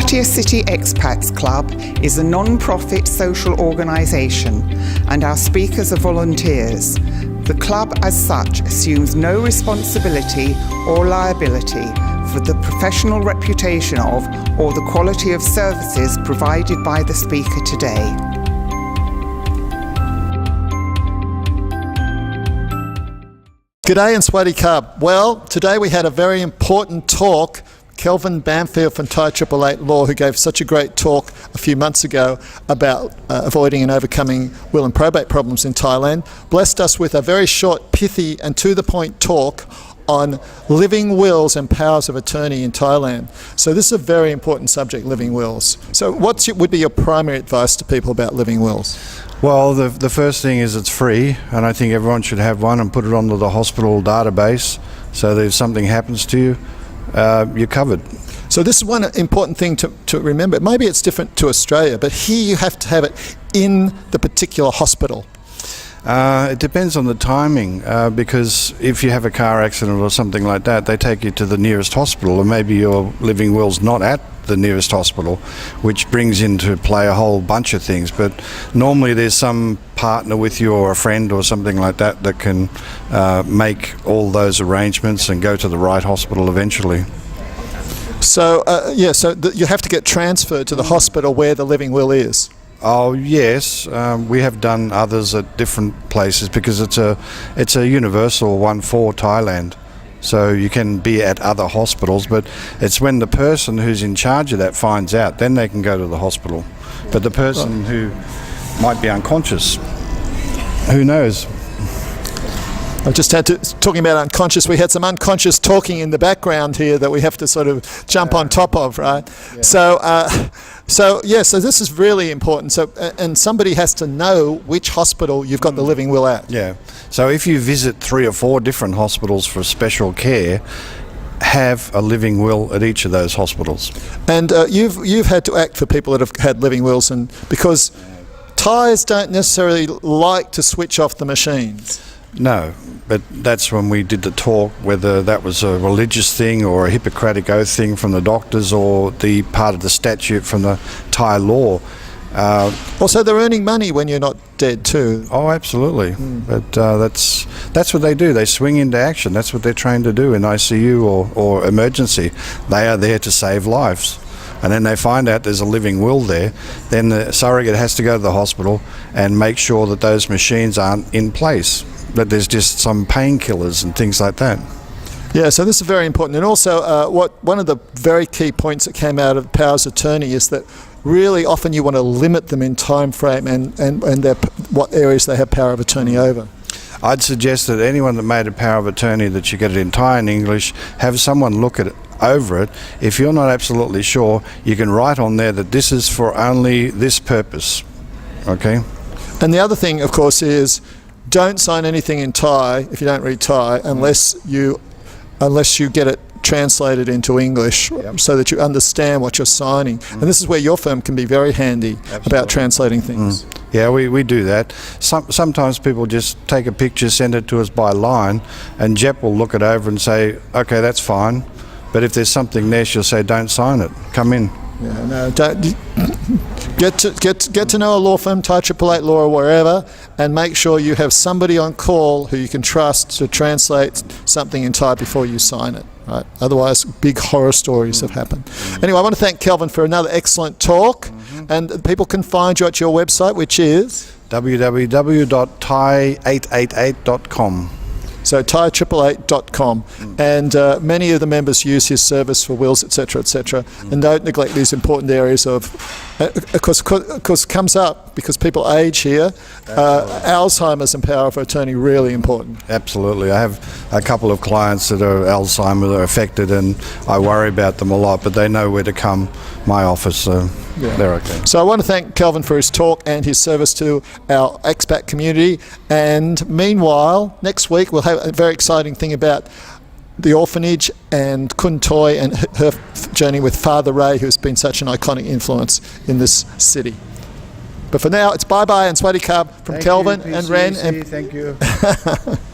Baftia City Expats Club is a non-profit social organisation and our speakers are volunteers. The club as such assumes no responsibility or liability for the professional reputation of or the quality of services provided by the speaker today. G'day and Swaddy Cub. Well, today we had a very important talk. Kelvin Bamfield from Thai 888 Law, who gave such a great talk a few months ago about avoiding and overcoming will and probate problems in Thailand, blessed us with a very short, pithy and to-the-point talk on living wills and powers of attorney in Thailand. So this is a very important subject, living wills. So what would be your primary advice to people about living wills? Well, the first thing is it's free, and I think everyone should have one and put it onto the hospital database so that if something happens to you, you're covered. So this is one important thing to remember. Maybe it's different to Australia, but here you have to have it in the particular hospital. It depends on the timing, because if you have a car accident or something like that, they take you to the nearest hospital, and maybe your living will's not at the nearest hospital, which brings into play a whole bunch of things. But normally there's some partner with you or a friend or something like that that can make all those arrangements and go to the right hospital eventually. So you have to get transferred to the hospital where the living will is. Oh yes, we have done others at different places because it's a universal one for Thailand. So you can be at other hospitals, but it's when the person who's in charge of that finds out, then they can go to the hospital. But the person who might be unconscious, who knows? I just had to, talking about unconscious, we had some unconscious talking in the background here that we have to sort of jump on top of, right? Yeah. So this is really important. So, and somebody has to know which hospital you've got the living will at. Yeah. So if you visit 3 or 4 different hospitals for special care, have a living will at each of those hospitals. And you've had to act for people that have had living wills, and because Thais don't necessarily like to switch off the machines. No, but that's when we did the talk, whether that was a religious thing or a Hippocratic oath thing from the doctors or the part of the statute from the Thai law. Also, they're earning money when you're not dead too. Oh, absolutely. But that's what they do. They swing into action. That's what they're trained to do in ICU or emergency. They are there to save lives. And then they find out there's a living will there, then the surrogate has to go to the hospital and make sure that those machines aren't in place, that there's just some painkillers and things like that. Yeah, so this is very important. And also, one of the very key points that came out of powers of attorney is that really often you want to limit them in time frame and what areas they have power of attorney over. I'd suggest that anyone that made a power of attorney, that you get it in Thai and English, have someone look at it, over it. If you're not absolutely sure, you can write on there that this is for only this purpose. Okay? And the other thing, of course, is don't sign anything in Thai if you don't read Thai unless you get it translated into English, so that you understand what you're signing. And this is where your firm can be very handy. Absolutely. About translating things. Yeah, we do that. Sometimes people just take a picture, send it to us by line, and Jep will look it over and say, okay, that's fine. But if there's something there, she'll say, don't sign it. Come in. Yeah, no, don't. Get to know a law firm, Thai 888 Law or wherever, and make sure you have somebody on call who you can trust to translate something in Thai before you sign it. Right? Otherwise, big horror stories have happened. Anyway, I want to thank Kelvin for another excellent talk, and people can find you at your website, which is www.thai888.com. So Thai888.com, and many of the members use his service for wills, etc., etc. And don't neglect these important areas of course comes up because people age here. Alzheimer's and power of attorney really important. Absolutely. I have a couple of clients that are Alzheimer's are affected, and I worry about them a lot, but they know where to come, my office, so they're okay. So I want to thank Kelvin for his talk and his service to our expat community. And meanwhile, next week we'll have a very exciting thing about the orphanage and Kun Toy and her journey with Father Ray, who's been such an iconic influence in this city. But for now, it's bye-bye and Swaddy Cub from Kelvin and Ren. Thank you.